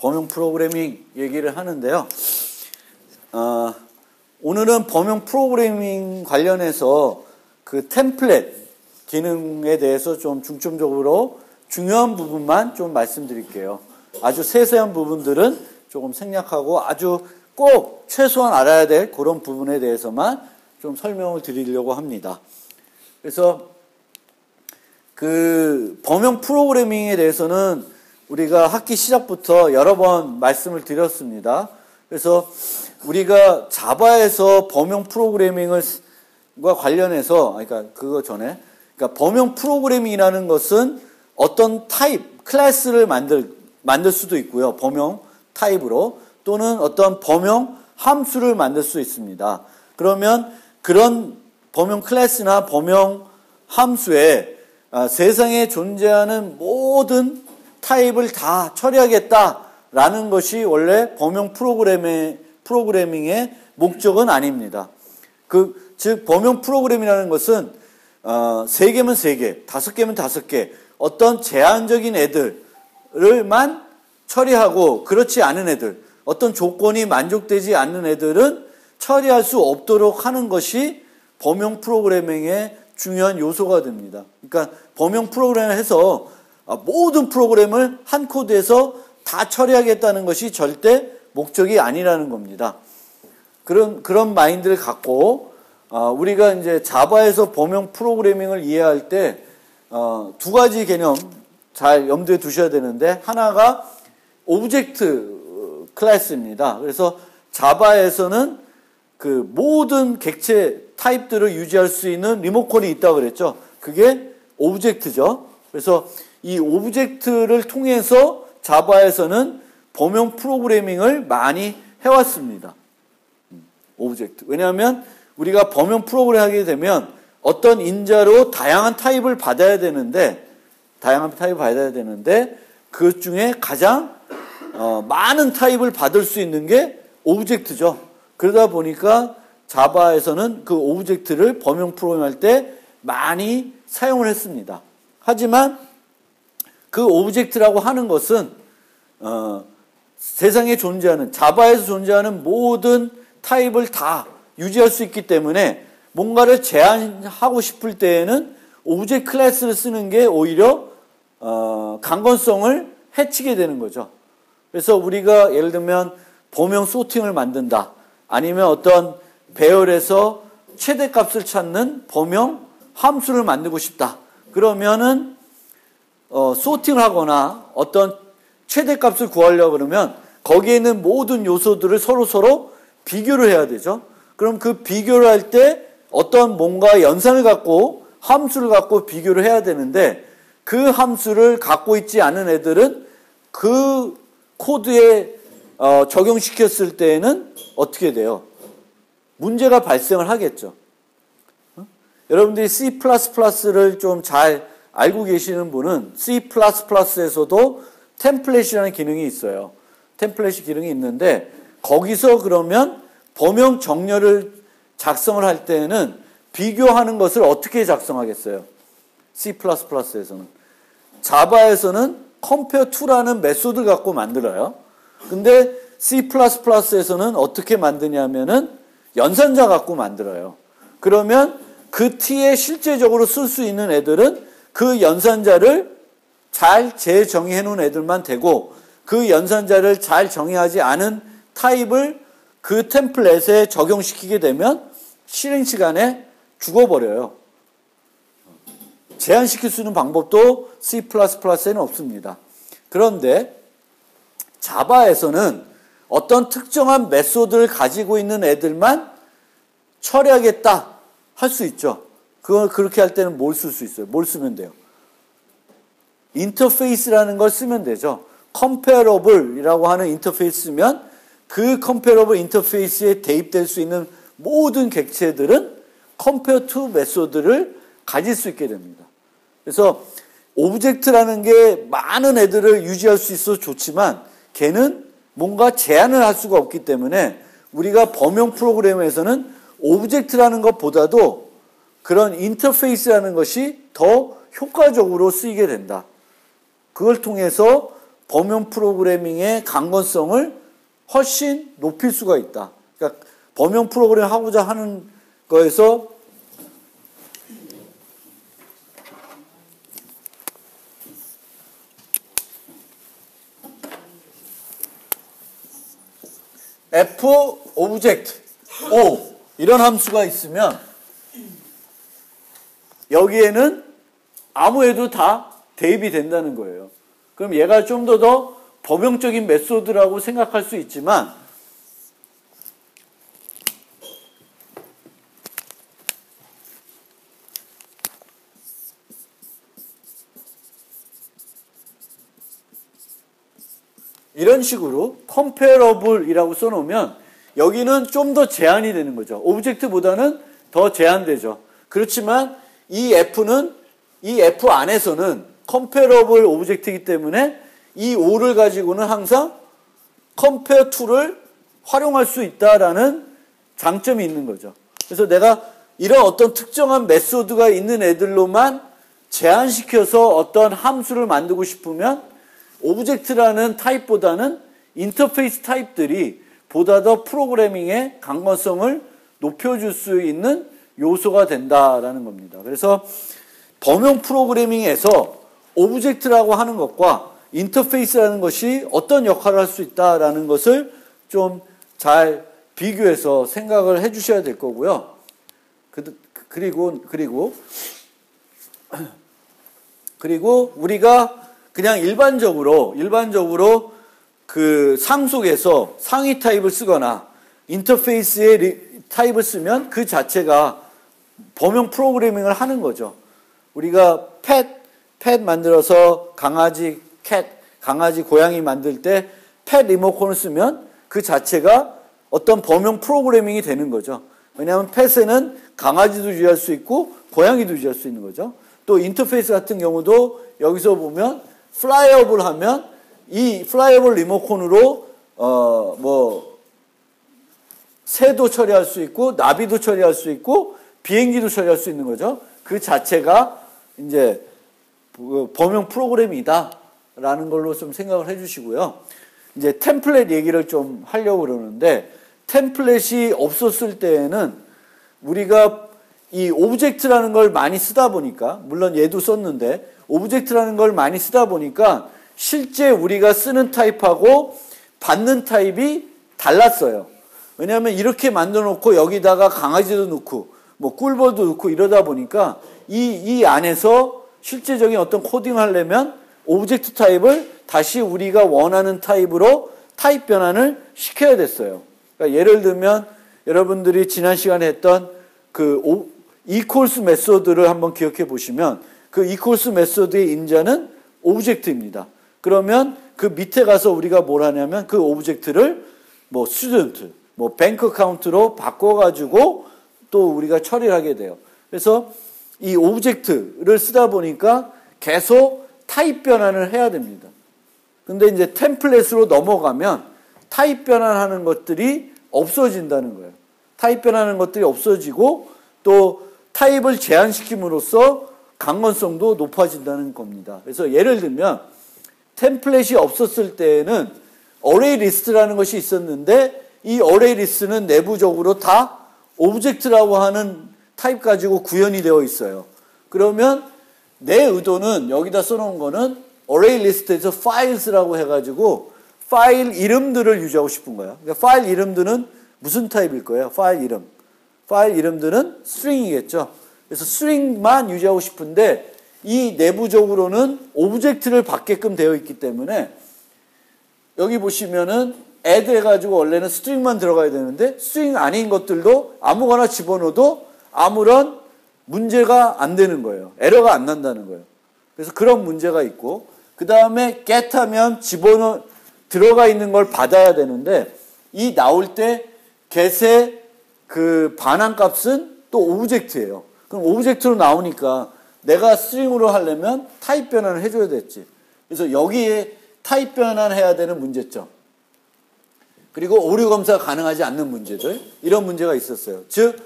범용 프로그래밍 얘기를 하는데요. 오늘은 범용 프로그래밍 관련해서 그 템플릿 기능에 대해서 좀 중점적으로 중요한 부분만 좀 말씀드릴게요. 아주 세세한 부분들은 조금 생략하고 아주 꼭 최소한 알아야 될 그런 부분에 대해서만 좀 설명을 드리려고 합니다. 그래서 그 범용 프로그래밍에 대해서는 우리가 학기 시작부터 여러 번 말씀을 드렸습니다. 그래서 우리가 자바에서 범용 프로그래밍과 관련해서, 그러니까 그거 전에, 그러니까 범용 프로그래밍이라는 것은 어떤 타입, 클래스를 만들 수도 있고요. 범용 타입으로. 또는 어떤 범용 함수를 만들 수 있습니다. 그러면 그런 범용 클래스나 범용 함수에 세상에 존재하는 모든 타입을 다 처리하겠다라는 것이 원래 범용 프로그래밍의 목적은 아닙니다. 즉 범용 프로그램이라는 것은 3개면 3개, 5개면 5개 어떤 제한적인 애들을만 처리하고 그렇지 않은 애들, 어떤 조건이 만족되지 않는 애들은 처리할 수 없도록 하는 것이 범용 프로그래밍의 중요한 요소가 됩니다. 그러니까 범용 프로그램을 해서 모든 프로그램을 한 코드에서 다 처리하겠다는 것이 절대 목적이 아니라는 겁니다. 그런 마인드를 갖고 우리가 이제 자바에서 범용 프로그래밍을 이해할 때 2가지 개념 잘 염두에 두셔야 되는데, 하나가 오브젝트 클래스입니다. 그래서 자바에서는 그 모든 객체 타입들을 유지할 수 있는 리모컨이 있다고 그랬죠. 그게 오브젝트죠. 그래서 이 오브젝트를 통해서 자바에서는 범용 프로그래밍을 많이 해왔습니다. 오브젝트. 왜냐하면 우리가 범용 프로그램을 하게 되면 어떤 인자로 다양한 타입을 받아야 되는데 그 중에 가장 많은 타입을 받을 수 있는 게 오브젝트죠. 그러다 보니까 자바에서는 그 오브젝트를 범용 프로그램 할 때 많이 사용을 했습니다. 하지만 그 오브젝트라고 하는 것은 세상에 존재하는, 자바에서 존재하는 모든 타입을 다 유지할 수 있기 때문에 뭔가를 제한하고 싶을 때에는 오브젝트 클래스를 쓰는 게 오히려 강건성을 해치게 되는 거죠. 그래서 우리가 예를 들면 범용 소팅을 만든다, 아니면 어떤 배열에서 최대값을 찾는 범용 함수를 만들고 싶다. 그러면은 소팅을 하거나 어떤 최대값을 구하려고 그러면 거기에 있는 모든 요소들을 서로 비교를 해야 되죠. 그럼 그 비교를 할 때 어떤 뭔가 연산을 갖고 함수를 갖고 비교를 해야 되는데, 그 함수를 갖고 있지 않은 애들은 그 코드에 적용시켰을 때에는 어떻게 돼요? 문제가 발생을 하겠죠. 여러분들이 C++를 좀 잘 알고 계시는 분은 C++에서도 템플릿이라는 기능이 있어요. 템플릿 기능이 있는데, 거기서 그러면 범용 정렬을 작성을 할 때는 비교하는 것을 어떻게 작성하겠어요? C++에서는. 자바에서는 compare to라는 메소드를 갖고 만들어요. 근데 C++에서는 어떻게 만드냐면은 연산자 갖고 만들어요. 그러면 그 T에 실제적으로 쓸 수 있는 애들은 그 연산자를 잘 재정의해 놓은 애들만 되고, 그 연산자를 잘 정의하지 않은 타입을 그 템플릿에 적용시키게 되면 실행 시간에 죽어버려요. 제한시킬 수 있는 방법도 C++에는 없습니다. 그런데 자바에서는 어떤 특정한 메소드를 가지고 있는 애들만 처리하겠다 할 수 있죠. 그걸 그렇게 할 때는 뭘 쓸 수 있어요? 뭘 쓰면 돼요? 인터페이스라는 걸 쓰면 되죠. comparable이라고 하는 인터페이스 쓰면 그 comparable 인터페이스에 대입될 수 있는 모든 객체들은 compare to 메소드를 가질 수 있게 됩니다. 그래서 오브젝트라는 게 많은 애들을 유지할 수 있어서 좋지만 걔는 뭔가 제한을 할 수가 없기 때문에 우리가 범용 프로그램에서는 오브젝트라는 것보다도 그런 인터페이스라는 것이 더 효과적으로 쓰이게 된다. 그걸 통해서 범용 프로그래밍의 강건성을 훨씬 높일 수가 있다. 그러니까 범용 프로그래밍 하고자 하는 거에서 F 오브젝트 O 이런 함수가 있으면 여기에는 아무 애도 다 대입이 된다는 거예요. 그럼 얘가 좀 더 범용적인 메소드라고 생각할 수 있지만 이런 식으로 comparable이라고 써놓으면 여기는 좀 더 제한이 되는 거죠. 오브젝트보다는 더 제한되죠. 그렇지만 이 F는 이 F 안에서는 comparable 오브젝트이기 때문에 이 O를 가지고는 항상 compare to를 활용할 수 있다라는 장점이 있는 거죠. 그래서 내가 이런 어떤 특정한 메소드가 있는 애들로만 제한시켜서 어떤 함수를 만들고 싶으면 오브젝트라는 타입보다는 인터페이스 타입들이 보다 더 프로그래밍의 강건성을 높여줄 수 있는 요소가 된다라는 겁니다. 그래서 범용 프로그래밍에서 오브젝트라고 하는 것과 인터페이스라는 것이 어떤 역할을 할 수 있다라는 것을 좀 잘 비교해서 생각을 해 주셔야 될 거고요. 그리고 우리가 그냥 일반적으로 그 상속에서 상위 타입을 쓰거나 인터페이스의 타입을 쓰면 그 자체가 범용 프로그래밍을 하는 거죠. 우리가 펫 만들어서 강아지 고양이 만들 때 펫 리모컨을 쓰면 그 자체가 어떤 범용 프로그래밍이 되는 거죠. 왜냐하면 펫에는 강아지도 유지할 수 있고 고양이도 유지할 수 있는 거죠. 또 인터페이스 같은 경우도 여기서 보면 플라이어블 하면 이 플라이어블 리모컨으로 새도 처리할 수 있고 나비도 처리할 수 있고 비행기도 처리할 수 있는 거죠. 그 자체가 이제 범용 프로그램이다라는 걸로 좀 생각을 해주시고요. 이제 템플릿 얘기를 좀 하려고 그러는데 템플릿이 없었을 때에는 우리가 이 오브젝트라는 걸 많이 쓰다 보니까 물론 얘도 썼는데 오브젝트라는 걸 많이 쓰다 보니까 실제 우리가 쓰는 타입하고 받는 타입이 달랐어요. 왜냐하면 이렇게 만들어 놓고 여기다가 강아지도 넣고 뭐 꿀벌도 넣고 이러다 보니까 이 안에서 실제적인 어떤 코딩을 하려면 오브젝트 타입을 다시 우리가 원하는 타입으로 타입 변환을 시켜야 됐어요. 그러니까 예를 들면 여러분들이 지난 시간에 했던 그 equals 메소드를 한번 기억해 보시면 그 equals 메소드의 인자는 오브젝트입니다. 그러면 그 밑에 가서 우리가 뭘 하냐면 그 오브젝트를 뭐 student, 뭐 bank account로 바꿔가지고 또 우리가 처리를 하게 돼요. 그래서 이 오브젝트를 쓰다 보니까 계속 타입 변환을 해야 됩니다. 근데 이제 템플릿으로 넘어가면 타입 변환하는 것들이 없어진다는 거예요. 타입 변환하는 것들이 없어지고 또 타입을 제한시킴으로써 강건성도 높아진다는 겁니다. 그래서 예를 들면 템플릿이 없었을 때에는 어레이 리스트라는 것이 있었는데 이 어레이 리스트는 내부적으로 다 오브젝트라고 하는 타입 가지고 구현이 되어 있어요. 그러면 내 의도는 여기다 써놓은 거는 어레이 리스트에서 파일스라고 해가지고 파일 이름들을 유지하고 싶은 거예요. 그러니까 파일 이름들은 무슨 타입일 거예요? 파일 이름들은 스트링이겠죠. 그래서 스트링만 유지하고 싶은데 이 내부적으로는 오브젝트를 받게끔 되어 있기 때문에 여기 보시면은 add 해가지고 원래는 스트링만 들어가야 되는데 스트링 아닌 것들도 아무거나 집어넣어도 아무런 문제가 안 되는 거예요. 에러가 안 난다는 거예요. 그래서 그런 문제가 있고 그 다음에 get 하면 들어가 있는 걸 받아야 되는데 이 나올 때 get의 그 반환값은 또 오브젝트예요. 그럼 오브젝트로 나오니까 내가 스트링으로 하려면 타입 변환을 해줘야 됐지. 그래서 여기에 타입 변환해야 되는 문제점. 그리고 오류 검사가 가능하지 않는 문제들. 이런 문제가 있었어요. 즉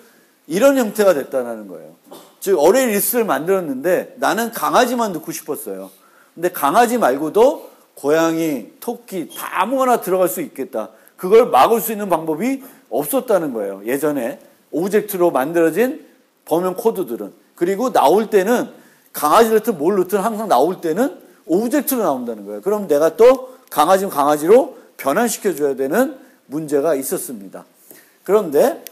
이런 형태가 됐다는 거예요. 즉 어레이 리스트를 만들었는데 나는 강아지만 넣고 싶었어요. 근데 강아지 말고도 고양이, 토끼 다 아무거나 들어갈 수 있겠다. 그걸 막을 수 있는 방법이 없었다는 거예요. 예전에 오브젝트로 만들어진 범용 코드들은. 그리고 나올 때는 강아지를 넣든 뭘 넣든 항상 나올 때는 오브젝트로 나온다는 거예요. 그럼 내가 또 강아지는 강아지로 변환시켜줘야 되는 문제가 있었습니다. 그런데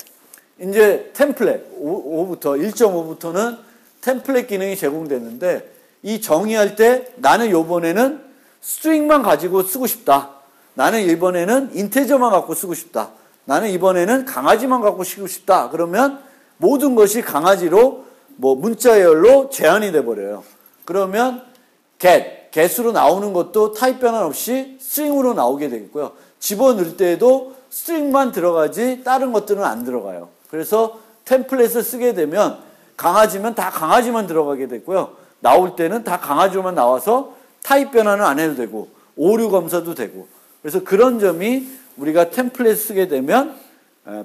이제 템플릿 1.5부터는 템플릿 기능이 제공되는데 이 정의할 때 나는 요번에는 스트링만 가지고 쓰고 싶다. 나는 이번에는 인테저만 갖고 쓰고 싶다. 나는 이번에는 강아지만 갖고 쓰고 싶다. 그러면 모든 것이 강아지로 문자열로 제한이 돼 버려요. 그러면 get으로 나오는 것도 타입 변환 없이 string으로 나오게 되겠고요. 집어넣을 때에도 string만 들어가지 다른 것들은 안 들어가요. 그래서 템플릿을 쓰게 되면 강아지면 다 강아지만 들어가게 되고요. 나올 때는 다 강아지로만 나와서 타입 변환은 안 해도 되고 오류 검사도 되고 그래서 그런 점이 우리가 템플릿 쓰게 되면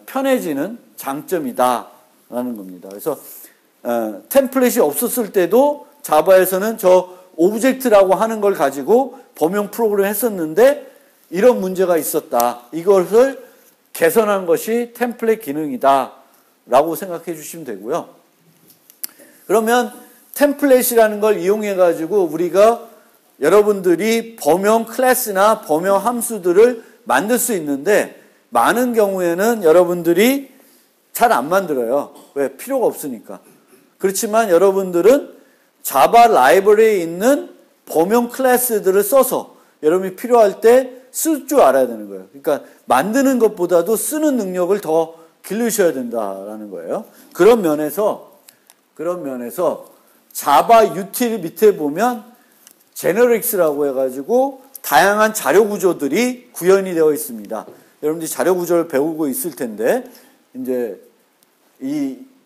편해지는 장점이다라는 겁니다. 그래서 템플릿이 없었을 때도 자바에서는 저 오브젝트라고 하는 걸 가지고 범용 프로그램을 했었는데 이런 문제가 있었다. 이것을 개선한 것이 템플릿 기능이다 라고 생각해 주시면 되고요. 그러면 템플릿이라는 걸 이용해 가지고 우리가 여러분들이 범용 클래스나 범용 함수들을 만들 수 있는데 많은 경우에는 여러분들이 잘 안 만들어요. 왜? 필요가 없으니까. 그렇지만 여러분들은 자바 라이브러리에 있는 범용 클래스들을 써서 여러분이 필요할 때 쓸 줄 알아야 되는 거예요. 그러니까 만드는 것보다도 쓰는 능력을 더 기르셔야 된다라는 거예요. 그런 면에서 자바 유틸 밑에 보면 제너릭스라고 해가지고 다양한 자료 구조들이 구현이 되어 있습니다. 여러분들이 자료 구조를 배우고 있을 텐데 이제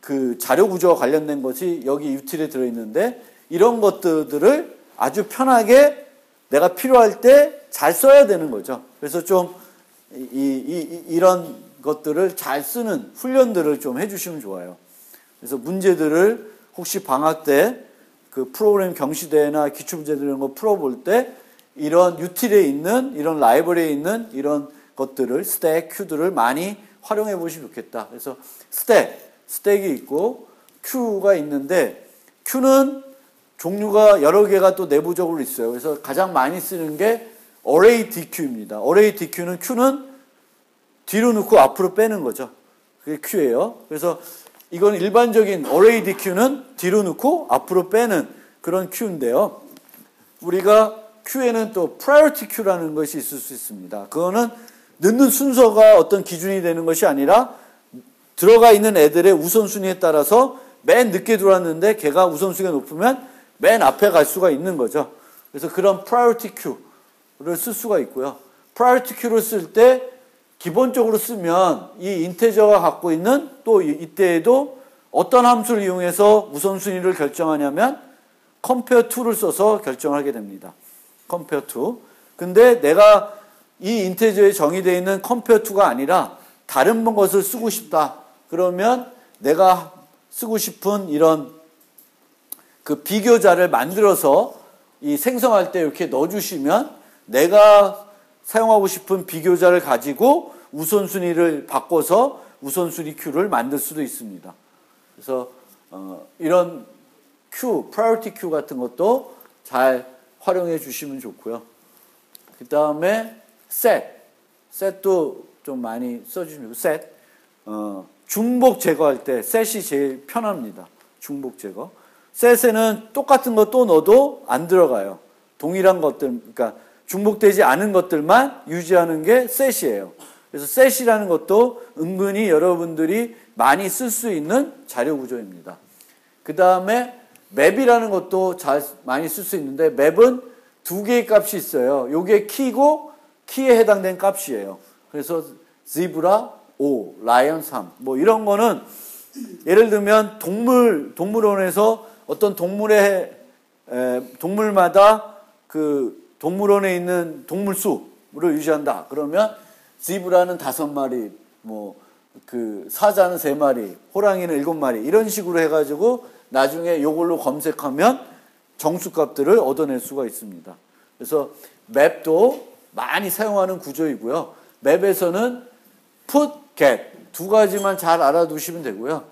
그 자료 구조와 관련된 것이 여기 유틸에 들어있는데 이런 것들을 아주 편하게 내가 필요할 때 잘 써야 되는 거죠. 그래서 좀 이런 것들을 잘 쓰는 훈련들을 좀 해주시면 좋아요. 그래서 문제들을 혹시 방학 때 그 프로그램 경시대회나 기출문제들 이런 거 풀어볼 때 이런 유틸에 있는 이런 라이브러리에 있는 이런 것들을 스택, 큐들을 많이 활용해 보시면 좋겠다. 그래서 스택이 있고 큐가 있는데 큐는 종류가 여러 개가 또 내부적으로 있어요. 그래서 가장 많이 쓰는 게 array DQ입니다. array DQ는 큐는 뒤로 넣고 앞으로 빼는 거죠. 그게 큐예요. 그래서 이건 일반적인 array DQ는 뒤로 넣고 앞으로 빼는 그런 큐인데요. 우리가 큐에는 또 priority 큐라는 것이 있을 수 있습니다. 그거는 넣는 순서가 어떤 기준이 되는 것이 아니라 들어가 있는 애들의 우선순위에 따라서 맨 늦게 들어왔는데 걔가 우선순위가 높으면 맨 앞에 갈 수가 있는 거죠. 그래서 그런 priority 큐를 쓸 수가 있고요. priority 큐를 쓸 때 기본적으로 쓰면 이 인테저가 갖고 있는 또 이때에도 어떤 함수를 이용해서 우선순위를 결정하냐면 compare to를 써서 결정하게 됩니다. compare to. 근데 내가 이 인테저에 정의되어 있는 compare to가 아니라 다른 것을 쓰고 싶다. 그러면 내가 쓰고 싶은 이런 그 비교자를 만들어서 이 생성할 때 이렇게 넣어주시면 내가 사용하고 싶은 비교자를 가지고 우선순위를 바꿔서 우선순위 큐를 만들 수도 있습니다. 그래서 이런 큐, priority 큐 같은 것도 잘 활용해 주시면 좋고요. 그 다음에 set도 좀 많이 써주시면 set. 중복 제거할 때 set이 제일 편합니다. 중복 제거. set에는 똑같은 거 또 넣어도 안 들어가요. 동일한 것들, 그러니까 중복되지 않은 것들만 유지하는 게 set이에요. 그래서 set이라는 것도 은근히 여러분들이 많이 쓸 수 있는 자료 구조입니다. 그 다음에 map이라는 것도 많이 쓸 수 있는데 map은 두 개의 값이 있어요. 요게 키고 키에 해당된 값이에요. 그래서 zebra 5, lion 3 뭐 이런 거는 예를 들면 동물원에서 어떤 동물마다 그 동물원에 있는 동물 수를 유지한다. 그러면 지브라는 5마리, 그 사자는 3마리, 호랑이는 7마리 이런 식으로 해가지고 나중에 이걸로 검색하면 정수값들을 얻어낼 수가 있습니다. 그래서 맵도 많이 사용하는 구조이고요. 맵에서는 put, get 두 가지만 잘 알아두시면 되고요.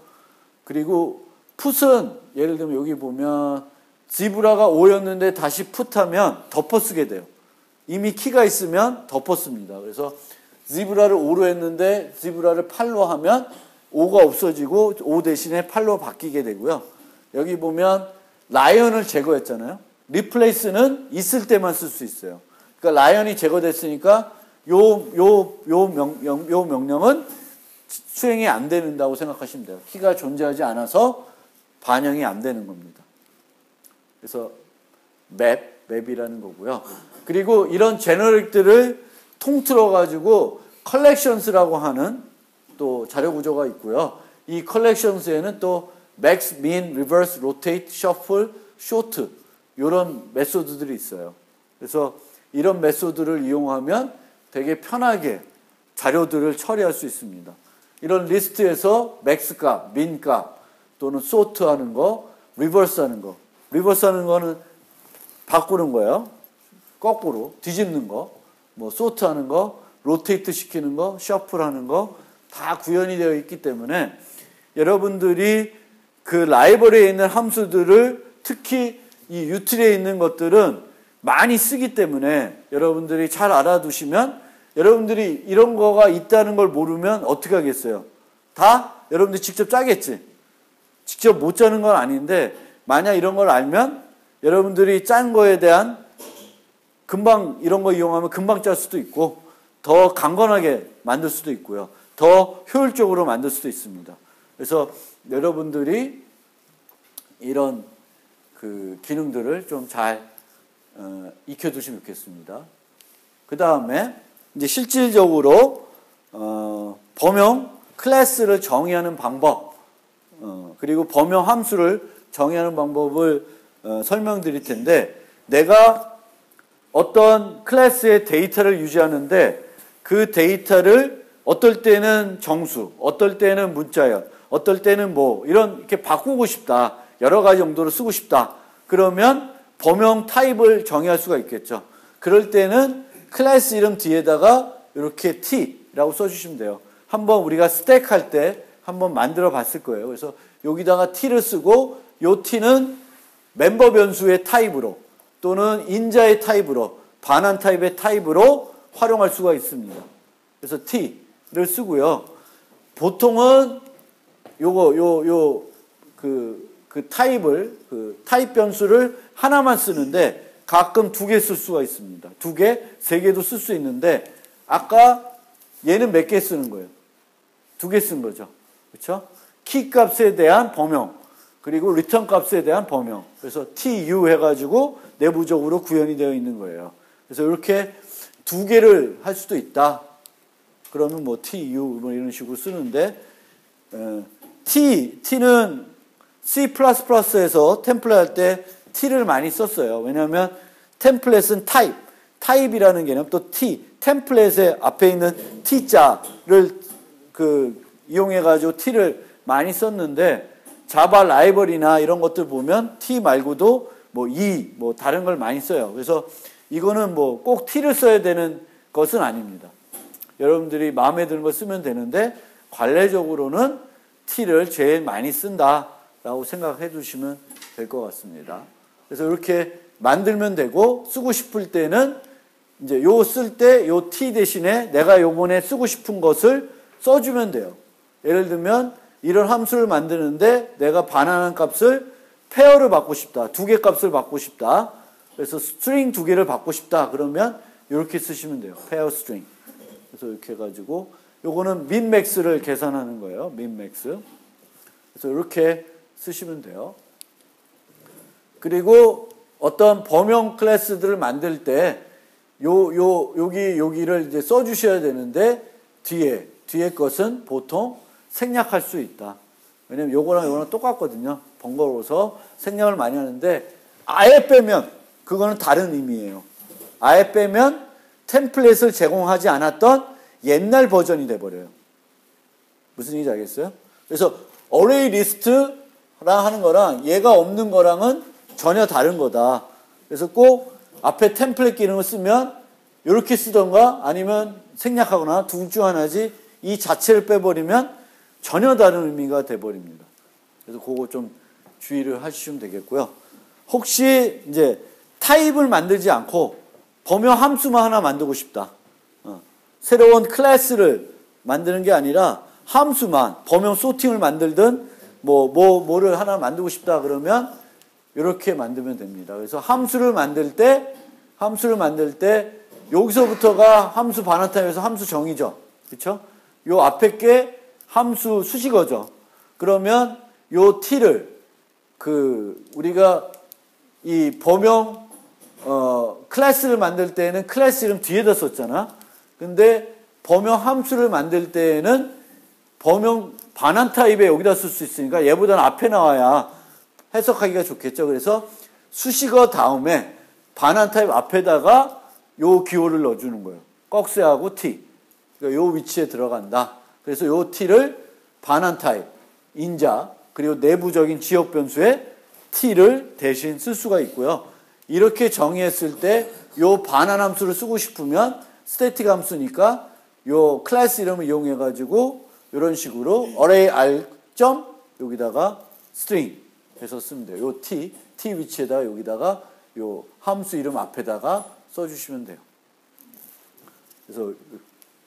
그리고 put은 예를 들면 여기 보면 지브라가 5였는데 다시 put하면 덮어쓰게 돼요. 이미 키가 있으면 덮어씁니다. 그래서 지브라를 5로 했는데 지브라를 8로 하면 5가 없어지고 5 대신에 8로 바뀌게 되고요. 여기 보면 라이언을 제거했잖아요. 리플레이스는 있을 때만 쓸 수 있어요. 그러니까 라이언이 제거됐으니까 요 명령은 수행이 안 된다고 생각하시면 돼요. 키가 존재하지 않아서 반영이 안 되는 겁니다. 그래서 맵이라는 거고요. 그리고 이런 제너릭들을 통틀어 가지고 컬렉션스라고 하는 또 자료 구조가 있고요. 이 컬렉션스에는 또 max, min, reverse, rotate, shuffle, short 이런 메소드들이 있어요. 그래서 이런 메소드를 이용하면 되게 편하게 자료들을 처리할 수 있습니다. 이런 리스트에서 max 값, min 값 또는 sort 하는 거, reverse 하는 거. reverse 하는 거는 바꾸는 거예요. 거꾸로 뒤집는 거, 뭐 sort 하는 거, rotate 시키는 거, shuffle 하는 거 다 구현이 되어 있기 때문에 여러분들이 그 라이브러리에 있는 함수들을 특히 이 유틸에 있는 것들은 많이 쓰기 때문에 여러분들이 잘 알아두시면 여러분들이 이런 거가 있다는 걸 모르면 어떻게 하겠어요? 다 여러분들이 직접 짜겠지. 직접 못 짜는 건 아닌데 만약 이런 걸 알면 여러분들이 짠 거에 대한 금방 이런 거 이용하면 금방 짤 수도 있고 더 강건하게 만들 수도 있고요. 더 효율적으로 만들 수도 있습니다. 그래서 여러분들이 이런 그 기능들을 좀 잘 익혀두시면 좋겠습니다. 그 다음에 이제 실질적으로 범용 클래스를 정의하는 방법 그리고 범용 함수를 정의하는 방법을 설명드릴 텐데 내가 어떤 클래스의 데이터를 유지하는데 그 데이터를 어떨 때는 정수, 어떨 때는 문자열, 어떨 때는 뭐 이런 이렇게 바꾸고 싶다. 여러 가지 용도로 쓰고 싶다. 그러면 범용 타입을 정의할 수가 있겠죠. 그럴 때는 클래스 이름 뒤에다가 이렇게 t라고 써주시면 돼요. 한번 우리가 스택 할 때 한번 만들어 봤을 거예요. 그래서 여기다가 t를 쓰고 요 t는 멤버 변수의 타입으로 또는 인자의 타입으로 반환 타입의 타입으로 활용할 수가 있습니다. 그래서 t를 쓰고요. 보통은 그 타입을 타입 변수를 하나만 쓰는데 가끔 두 개 쓸 수가 있습니다. 두 개, 세 개도 쓸 수 있는데 아까 얘는 몇 개 쓰는 거예요? 두 개 쓴 거죠. 그렇죠? 키 값에 대한 범용 그리고 리턴 값에 대한 범용. 그래서 tu 해가지고 내부적으로 구현이 되어 있는 거예요. 그래서 이렇게 두 개를 할 수도 있다. 그러면 뭐 tu 뭐 이런 식으로 쓰는데 t는 C++에서 템플릿 할 때 t를 많이 썼어요. 왜냐하면 템플릿은 타입이라는 개념 또 템플릿의 앞에 있는 t자를 이용해가지고 t를 많이 썼는데 자바 라이벌이나 이런 것들 보면 t 말고도 뭐 다른 걸 많이 써요. 그래서 이거는 뭐 꼭 t를 써야 되는 것은 아닙니다. 여러분들이 마음에 드는 걸 쓰면 되는데 관례적으로는 t를 제일 많이 쓴다라고 생각해 주시면 될 것 같습니다. 그래서 이렇게 만들면 되고 쓰고 싶을 때는 이제 쓸 때 요 t 대신에 내가 요번에 쓰고 싶은 것을 써주면 돼요. 예를 들면 이런 함수를 만드는데 내가 반환한 값을 페어를 받고 싶다. 두 개 값을 받고 싶다. 그래서 스트링 두 개를 받고 싶다. 그러면 이렇게 쓰시면 돼요. 페어 스트링. 그래서 이렇게 해가지고 요거는 민맥스를 계산하는 거예요. 민맥스. 그래서 이렇게 쓰시면 돼요. 그리고 어떤 범용 클래스들을 만들 때 여기를 이제 써주셔야 되는데 뒤에 것은 보통 생략할 수 있다. 왜냐면 요거랑 똑같거든요. 번거로워서 생략을 많이 하는데 아예 빼면 그거는 다른 의미예요. 아예 빼면 템플릿을 제공하지 않았던 옛날 버전이 돼버려요. 무슨 얘기인지 알겠어요? 그래서 어레이 리스트랑 하는 거랑 얘가 없는 거랑은 전혀 다른 거다. 그래서 꼭 앞에 템플릿 기능을 쓰면 이렇게 쓰던가 아니면 생략하거나 둘 중 하나지 이 자체를 빼버리면 전혀 다른 의미가 돼버립니다. 그래서 그거 좀 주의를 하시면 되겠고요. 혹시 이제 타입을 만들지 않고 범용 함수만 하나 만들고 싶다. 새로운 클래스를 만드는 게 아니라 함수만 범용 소팅을 만들든 뭐를 하나 만들고 싶다 그러면 이렇게 만들면 됩니다. 그래서 함수를 만들 때 여기서부터가 함수 반환 타입에서 함수 정의죠. 그렇죠? 요 앞에 게 함수 수식어죠. 그러면 요 t를 우리가 이 범용 클래스를 만들 때는 클래스 이름 뒤에다 썼잖아. 근데 범용 함수를 만들 때에는 범용 반환 타입에 여기다 쓸 수 있으니까 얘보다는 앞에 나와야 해석하기가 좋겠죠. 그래서 수식어 다음에 반환 타입 앞에다가 요 기호를 넣어주는 거예요. 꺽쇠하고 t. 그러니까 요 위치에 들어간다. 그래서 요 t를 반환 타입, 인자, 그리고 내부적인 지역 변수에 t를 대신 쓸 수가 있고요. 이렇게 정의했을 때 요 반환 함수를 쓰고 싶으면 스태틱 함수니까 요 클래스 이름을 이용해가지고 이런 식으로 array r 점 여기다가 string 해서 쓰면 돼요. 요 t 위치에다가 여기다가 요 함수 이름 앞에다가 써주시면 돼요. 그래서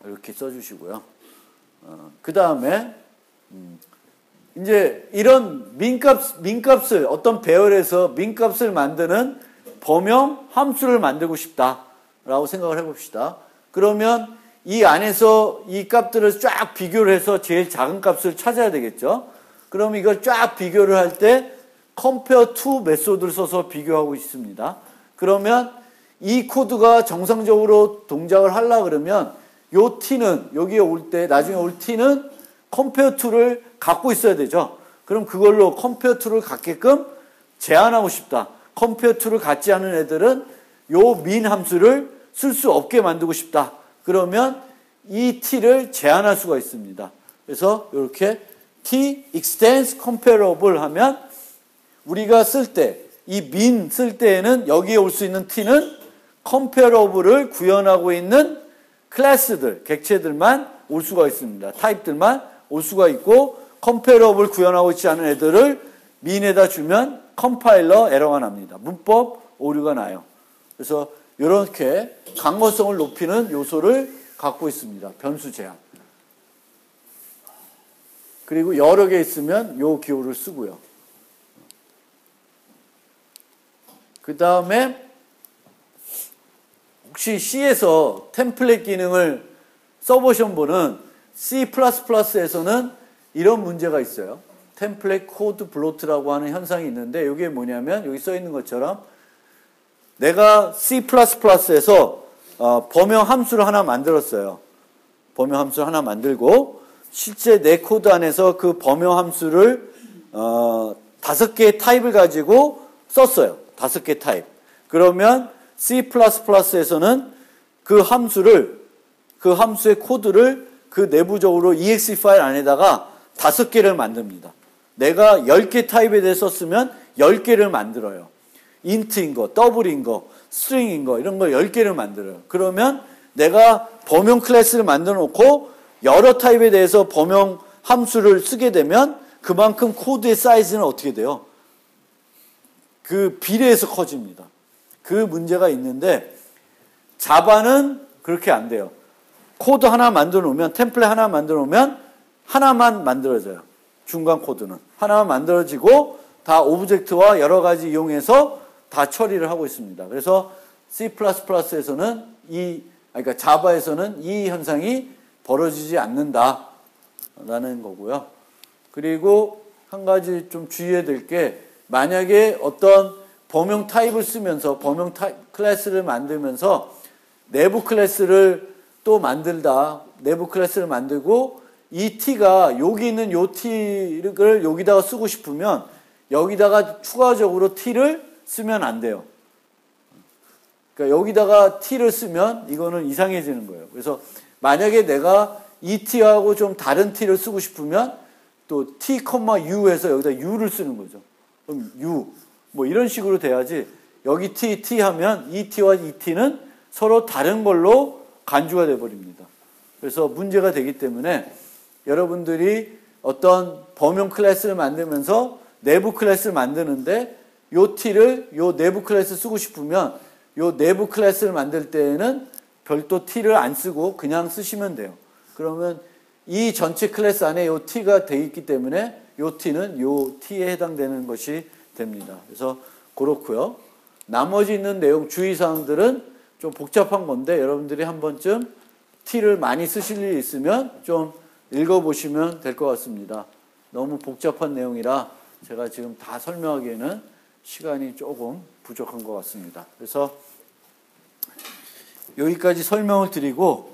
이렇게 써주시고요. 그 다음에 이제 이런 민값을 어떤 배열에서 민값을 만드는 범용 함수를 만들고 싶다라고 생각을 해봅시다. 그러면 이 안에서 이 값들을 쫙 비교를 해서 제일 작은 값을 찾아야 되겠죠. 그럼 이걸 쫙 비교를 할 때 compare to 메소드를 써서 비교하고 있습니다. 그러면 이 코드가 정상적으로 동작을 하려고 그러면 요 t는 여기에 올 때 나중에 올 t는 compare to를 갖고 있어야 되죠. 그럼 그걸로 compare to를 갖게끔 제한하고 싶다. compare to를 갖지 않은 애들은 요 min 함수를 쓸 수 없게 만들고 싶다. 그러면 이 t를 제한할 수가 있습니다. 그래서 이렇게 t extends comparable 하면 우리가 쓸 때 이 min 쓸 때에는 여기에 올 수 있는 t는 comparable을 구현하고 있는 클래스들, 객체들만 올 수가 있습니다. 타입들만 올 수가 있고 comparable 구현하고 있지 않은 애들을 min에다 주면 컴파일러 에러가 납니다. 문법 오류가 나요. 그래서 이렇게 강건성을 높이는 요소를 갖고 있습니다. 변수 제한. 그리고 여러 개 있으면 요 기호를 쓰고요. 그 다음에 혹시 C에서 템플릿 기능을 써보신 분은 C++에서는 이런 문제가 있어요. 템플릿 코드 블로트라고 하는 현상이 있는데 이게 뭐냐면 여기 써 있는 것처럼 내가 C++에서 범용 함수를 하나 만들었어요. 범용 함수를 하나 만들고 실제 내 코드 안에서 그 범용 함수를 5개의 타입을 가지고 썼어요. 5개 타입. 그러면 C++에서는 그 함수의 코드를 그 내부적으로 exe 파일 안에다가 5개를 만듭니다. 내가 10개 타입에 대해서 썼으면 10개를 만들어요. int인 거, double인 거, string인 거 이런 거 10개를 만들어요. 그러면 내가 범용 클래스를 만들어 놓고 여러 타입에 대해서 범용 함수를 쓰게 되면 그만큼 코드의 사이즈는 어떻게 돼요? 그 비례해서 커집니다. 그 문제가 있는데 자바는 그렇게 안 돼요. 코드 하나 만들어 놓으면 템플릿 하나 만들어 놓으면 하나만 만들어져요. 중간 코드는 하나만 만들어지고 다 오브젝트와 여러 가지 이용해서 다 처리를 하고 있습니다. 그래서 C++에서는 그러니까 자바에서는 이 현상이 벌어지지 않는다라는 거고요. 그리고 한 가지 좀 주의해야 될 게 만약에 어떤 범용 타입을 쓰면서 범용 클래스를 만들면서 내부 클래스를 또 만들다. 내부 클래스를 만들고 이 t가 여기 있는 요 t를 여기다가 쓰고 싶으면 여기다가 추가적으로 t를 쓰면 안 돼요. 그러니까 여기다가 t를 쓰면 이거는 이상해지는 거예요. 그래서 만약에 내가 이 t하고 좀 다른 t를 쓰고 싶으면 또 t, u 해서 여기다 u를 쓰는 거죠. 그럼 u 뭐 이런 식으로 돼야지 여기 t 하면 이 t와 이 t는 서로 다른 걸로 간주가 되어버립니다. 그래서 문제가 되기 때문에 여러분들이 어떤 범용 클래스를 만들면서 내부 클래스를 만드는데 요 t를 요 내부 클래스 쓰고 싶으면 요 내부 클래스를 만들 때에는 별도 t를 안 쓰고 그냥 쓰시면 돼요. 그러면 이 전체 클래스 안에 요 t가 돼 있기 때문에 요 t는 요 t에 해당되는 것이 됩니다. 그래서 그렇고요. 나머지 있는 내용 주의사항들은 좀 복잡한 건데 여러분들이 한 번쯤 t를 많이 쓰실 일이 있으면 좀 읽어보시면 될 것 같습니다. 너무 복잡한 내용이라 제가 지금 다 설명하기에는 시간이 조금 부족한 것 같습니다. 그래서 여기까지 설명을 드리고